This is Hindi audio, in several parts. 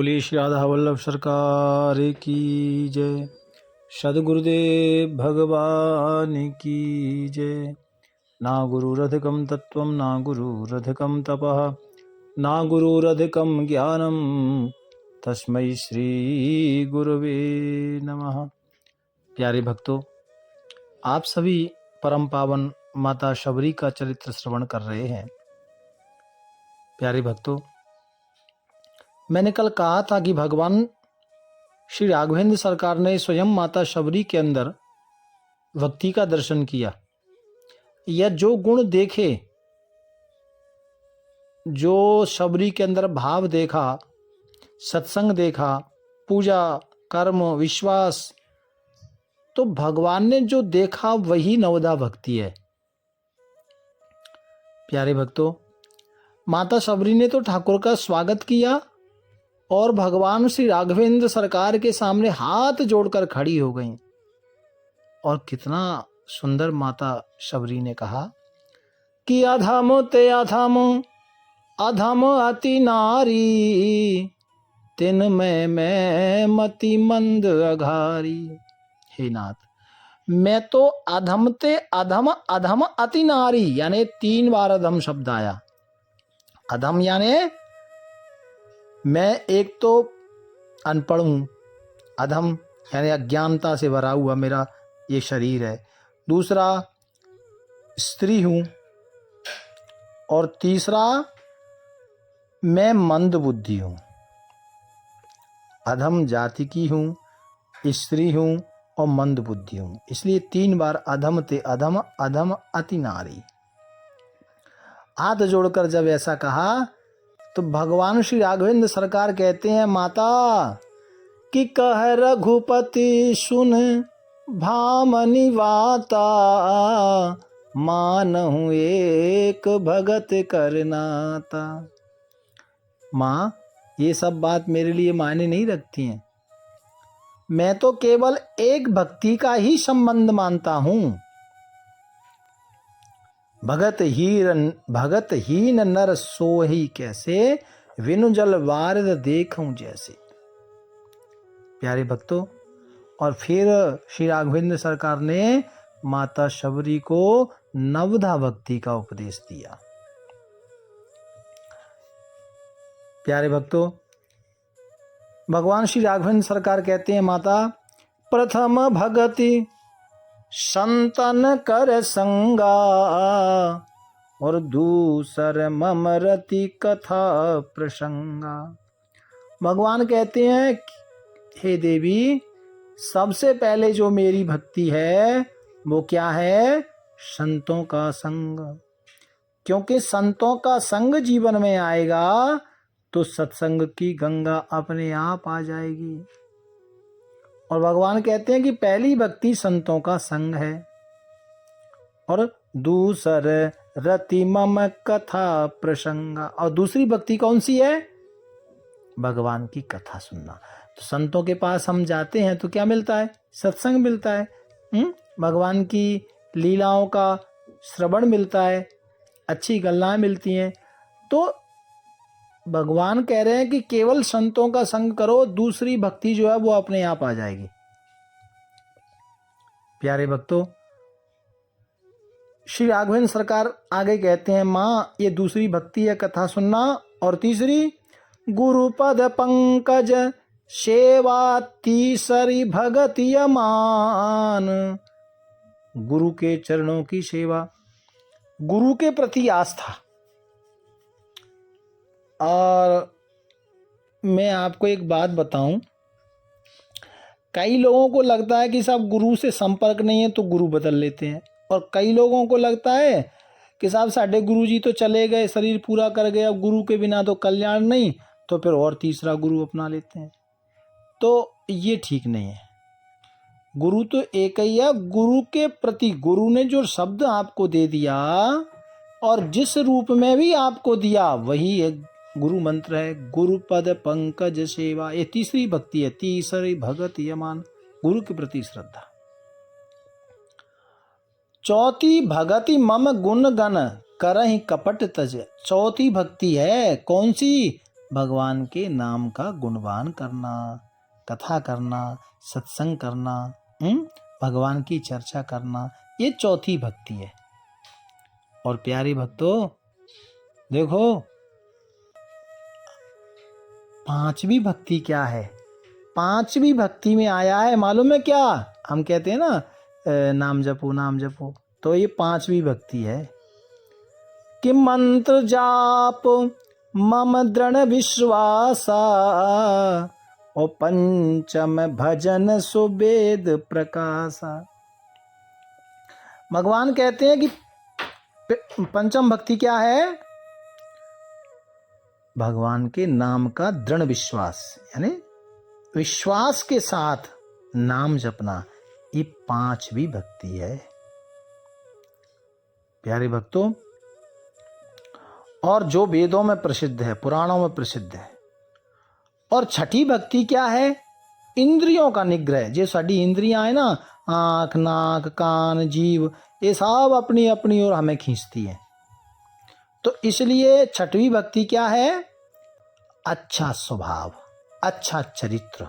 बोलिए श्री राधा वल्लभ सरकार की जय। सद्गुरुदेव भगवान की जय। ना गुरुरधिकं तत्त्वं ना गुरुरधिकं तपः ना गुरुरधिकं ज्ञानं तस्मै श्री गुरुवे नमः। प्यारे भक्तों, आप सभी परम पावन माता शबरी का चरित्र श्रवण कर रहे हैं। प्यारे भक्तों, मैंने कल कहा था कि भगवान श्री राघवेंद्र सरकार ने स्वयं माता शबरी के अंदर भक्ति का दर्शन किया। यह जो गुण देखे, जो शबरी के अंदर भाव देखा, सत्संग देखा, पूजा, कर्म, विश्वास, तो भगवान ने जो देखा वही नवदा भक्ति है। प्यारे भक्तों, माता शबरी ने तो ठाकुर का स्वागत किया और भगवान श्री राघवेंद्र सरकार के सामने हाथ जोड़कर खड़ी हो गईं। और कितना सुंदर माता शबरी ने कहा कि अधम ते अधम अधम अति नारी, तिन मैं मति मंद अघारी। हे नाथ, मैं तो अधम ते अधम अधम अति नारी, यानी 3 बार अधम शब्द आया। अधम यानी मैं एक तो अनपढ़ हूं, अधम यानी अज्ञानता से भरा हुआ मेरा ये शरीर है। दूसरा, स्त्री हूं। और तीसरा, मैं मंद बुद्धि हूं। अधम जाति की हूं, स्त्री हूं और मंद बुद्धि हूं। इसलिए 3 बार अधम ते अधम अधम अति नारी। हाथ जोड़कर जब ऐसा कहा तो भगवान श्री राघवेंद्र सरकार कहते हैं, माता कि कह रघुपति सुन भामनि वाता, मानहु एक भगत करनाता। माँ, ये सब बात मेरे लिए मायने नहीं रखती हैं। मैं तो केवल एक भक्ति का ही संबंध मानता हूं। भगत हीन नर सोही कैसे, विनु जल वारिद देखूं जैसे। प्यारे भक्तों, और फिर श्री राघवेंद्र सरकार ने माता शबरी को नवधा भक्ति का उपदेश दिया। प्यारे भक्तों, भगवान श्री राघवेंद्र सरकार कहते हैं, माता प्रथम भगति संतन कर संगा, और दूसर ममरति कथा प्रसंगा। भगवान कहते हैं, हे देवी, सबसे पहले जो मेरी भक्ति है वो क्या है? संतों का संग। क्योंकि संतों का संग जीवन में आएगा तो सत्संग की गंगा अपने आप आ जाएगी। और भगवान कहते हैं कि पहली भक्ति संतों का संग है, और दूसर रति मम कथा प्रसंगा। और दूसरी भक्ति कौन सी है? भगवान की कथा सुनना। तो संतों के पास हम जाते हैं तो क्या मिलता है? सत्संग मिलता है, भगवान की लीलाओं का श्रवण मिलता है, अच्छी गल्लाएं मिलती हैं। तो भगवान कह रहे हैं कि केवल संतों का संग करो, दूसरी भक्ति जो है वो अपने आप आ जाएगी। प्यारे भक्तों, श्री राघवेंद्र सरकार आगे कहते हैं, माँ, ये दूसरी भक्ति है कथा सुनना। और तीसरी, गुरुपद पंकज सेवा, तीसरी भगति अमान। गुरु के चरणों की सेवा, गुरु के प्रति आस्था। और मैं आपको एक बात बताऊं, कई लोगों को लगता है कि साहब गुरु से संपर्क नहीं है तो गुरु बदल लेते हैं, और कई लोगों को लगता है कि साहब साढ़े गुरु जी तो चले गए, शरीर पूरा कर गए, अब गुरु के बिना तो कल्याण नहीं, तो फिर और तीसरा गुरु अपना लेते हैं। तो ये ठीक नहीं है। गुरु तो एक ही है। गुरु के प्रति, गुरु ने जो शब्द आपको दे दिया और जिस रूप में भी आपको दिया वही है गुरु मंत्र है। गुरुपद पंकज सेवा, ये तीसरी भक्ति है। तीसरी भगति यमान, गुरु के प्रति श्रद्धा। चौथी भगति मम गुण गण करहि कपट तज। चौथी भक्ति है कौन सी? भगवान के नाम का गुणगान करना, कथा करना, सत्संग करना, भगवान की चर्चा करना, ये चौथी भक्ति है। और प्यारे भक्तों देखो, पांचवी भक्ति क्या है? पांचवी भक्ति में आया है मालूम है क्या? हम कहते हैं ना नाम जपो नाम जपो, तो ये पांचवी भक्ति है कि मंत्र जाप मम दृढ़ विश्वासा और पंचम भजन सुवेद प्रकाशा। भगवान कहते हैं कि पंचम भक्ति क्या है? भगवान के नाम का दृढ़ विश्वास, यानी विश्वास के साथ नाम जपना, ये पांचवी भक्ति है प्यारे भक्तों। और जो वेदों में प्रसिद्ध है, पुराणों में प्रसिद्ध है। और छठी भक्ति क्या है? इंद्रियों का निग्रह। जो साड़ी इंद्रियां है ना, आंख, नाक, कान, जीव, ये सब अपनी अपनी ओर हमें खींचती है। तो इसलिए छठवीं भक्ति क्या है? अच्छा स्वभाव, अच्छा चरित्र,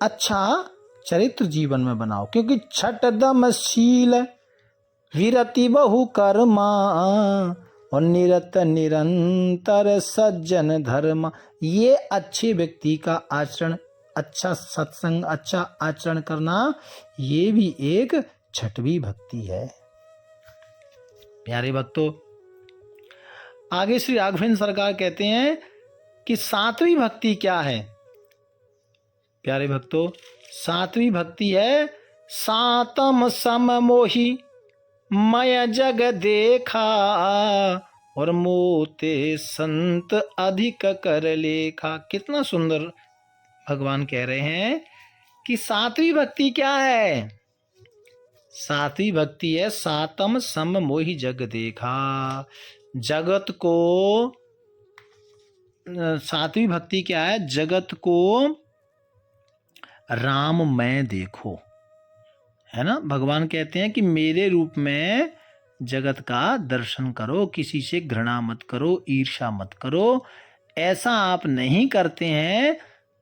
अच्छा चरित्र जीवन में बनाओ। क्योंकि छठ दमशील विरति बहु कर्मा और निरत निरंतर सज्जन धर्म। ये अच्छे व्यक्ति का आचरण, अच्छा सत्संग, अच्छा आचरण करना, ये भी एक छठवीं भक्ति है प्यारे भक्तों। आगे श्री राघवेंद्र सरकार कहते हैं कि सातवीं भक्ति क्या है प्यारे भक्तों? सातवीं भक्ति है सातम सम मोही मय जग देखा और मोते संत अधिक कर लेखा। कितना सुंदर भगवान कह रहे हैं कि सातवीं भक्ति क्या है? सातवीं भक्ति है सातम सम मोहि जग देखा। जगत को, सातवीं भक्ति क्या है? जगत को राममय देखो, है ना। भगवान कहते हैं कि मेरे रूप में जगत का दर्शन करो, किसी से घृणा मत करो, ईर्ष्या मत करो। ऐसा आप नहीं करते हैं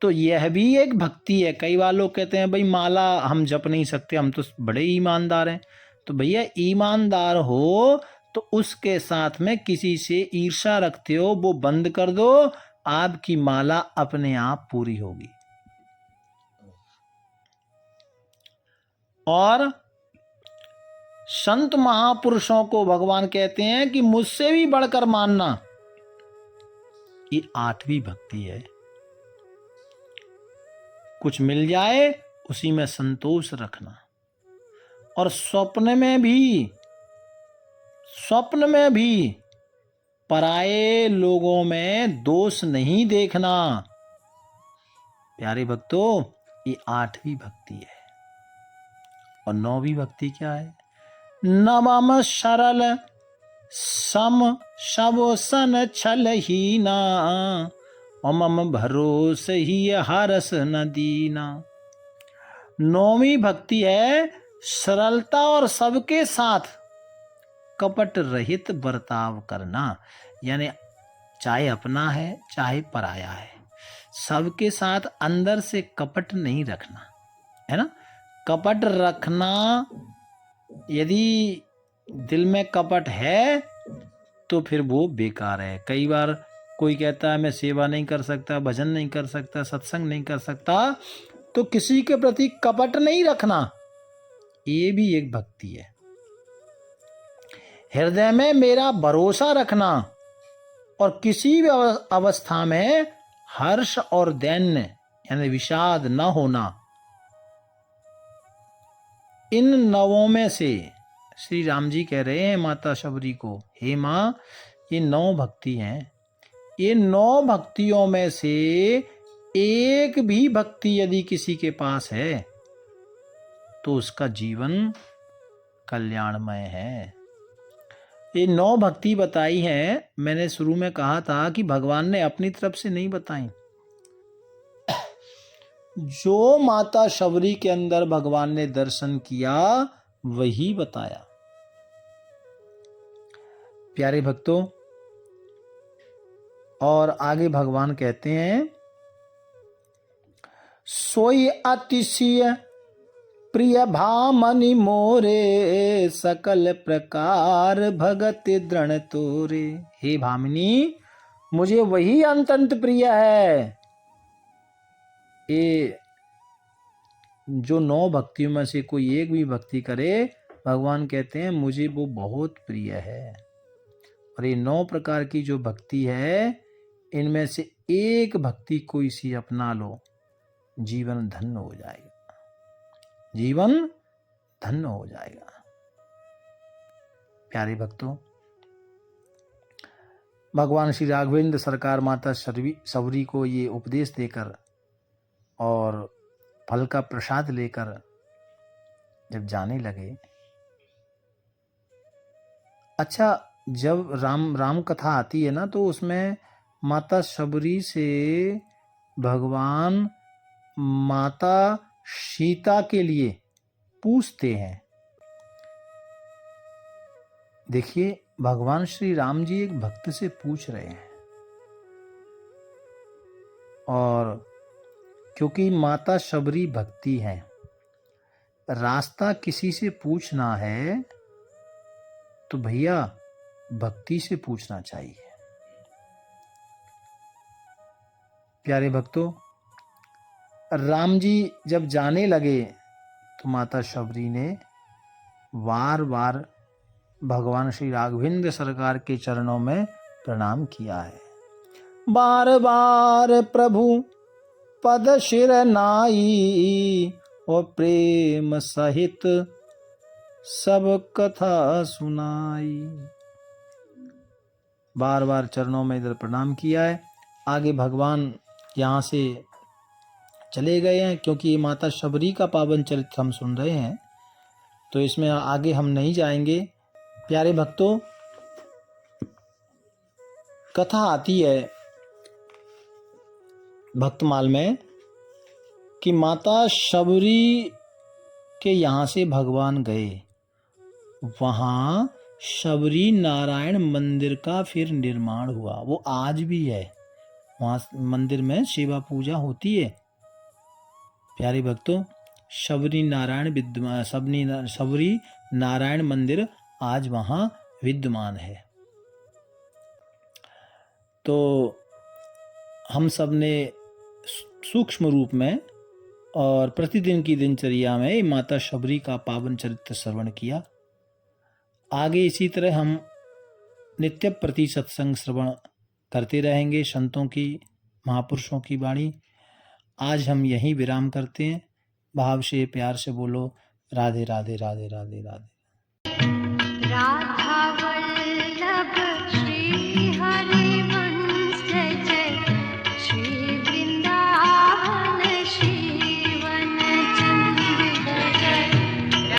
तो यह भी एक भक्ति है। कई बार लोग कहते हैं भाई माला हम जप नहीं सकते, हम तो बड़े ईमानदार हैं। तो भैया ईमानदार हो तो उसके साथ में किसी से ईर्ष्या रखते हो, वो बंद कर दो, आपकी माला अपने आप पूरी होगी। और संत महापुरुषों को भगवान कहते हैं कि मुझसे भी बढ़कर मानना, ये आठवीं भक्ति है। कुछ मिल जाए उसी में संतोष रखना। और स्वप्न में भी पराये लोगों में दोष नहीं देखना प्यारे भक्तों, ये आठवीं भक्ति है। और नौवीं भक्ति क्या है? नवम सरल सम शबो सन छल ही ना मम भरोस ही हरस न दीना। नौवीं भक्ति है सरलता और सबके साथ कपट रहित बर्ताव करना। यानी चाहे अपना है चाहे पराया है, सबके साथ अंदर से कपट नहीं रखना, है ना। कपट रखना, यदि दिल में कपट है तो फिर वो बेकार है। कई बार कोई कहता है मैं सेवा नहीं कर सकता, भजन नहीं कर सकता, सत्संग नहीं कर सकता, तो किसी के प्रति कपट नहीं रखना, ये भी एक भक्ति है। हृदय में मेरा भरोसा रखना और किसी भी अवस्था में हर्ष और दैन्य यानी विषाद न होना। इन नवों में से श्री राम जी कह रहे हैं माता शबरी को, हे माँ ये 9 भक्ति हैं। ये 9 भक्तियों में से एक भी भक्ति यदि किसी के पास है तो उसका जीवन कल्याणमय है। ये 9 भक्ति बताई है। मैंने शुरू में कहा था कि भगवान ने अपनी तरफ से नहीं बताई, जो माता शबरी के अंदर भगवान ने दर्शन किया वही बताया। प्यारे भक्तों, और आगे भगवान कहते हैं, सोई अतिशय प्रिय भामनि मोरे, सकल प्रकार भगत दृढ़ तोरे। हे भामिनी, मुझे वही अत्यंत प्रिय है। ये जो 9 भक्तियों में से कोई एक भी भक्ति करे, भगवान कहते हैं मुझे वो बहुत प्रिय है। और ये 9 प्रकार की जो भक्ति है, इनमें से एक भक्ति कोई सी अपना लो, जीवन धन्य हो जाएगा, जीवन धन्य हो जाएगा। प्यारे भक्तों, भगवान श्री राघवेंद्र सरकार माता शबरी को ये उपदेश देकर और फल का प्रसाद लेकर जब जाने लगे, अच्छा, जब राम कथा आती है ना, तो उसमें माता शबरी से भगवान माता सीता के लिए पूछते हैं। देखिए, भगवान श्री राम जी एक भक्त से पूछ रहे हैं, और क्योंकि माता शबरी भक्ति है, रास्ता किसी से पूछना है तो भैया भक्ति से पूछना चाहिए। प्यारे भक्तों, राम जी जब जाने लगे तो माता शबरी ने बार बार भगवान श्री राघवेंद्र सरकार के चरणों में प्रणाम किया है। बार बार प्रभु पद शिर नाई, और प्रेम सहित सब कथा सुनाई। बार बार चरणों में इधर प्रणाम किया है। आगे भगवान यहाँ से चले गए हैं, क्योंकि माता शबरी का पावन चरित्र हम सुन रहे हैं, तो इसमें आगे हम नहीं जाएंगे। प्यारे भक्तों, कथा आती है भक्तमाल में कि माता शबरी के यहाँ से भगवान गए, वहाँ शबरी नारायण मंदिर का फिर निर्माण हुआ। वो आज भी है, वहाँ मंदिर में सेवा पूजा होती है। प्यारे भक्तों, शबरी नारायण मंदिर आज वहाँ विद्यमान है। तो हम सब ने सूक्ष्म रूप में और प्रतिदिन की दिनचर्या में माता शबरी का पावन चरित्र श्रवण किया। आगे इसी तरह हम नित्य प्रति सत्संग श्रवण करते रहेंगे, संतों की, महापुरुषों की वाणी। आज हम यहीं विराम करते हैं। भाव से प्यार से बोलो, राधे राधे राधे राधे राधे राधे।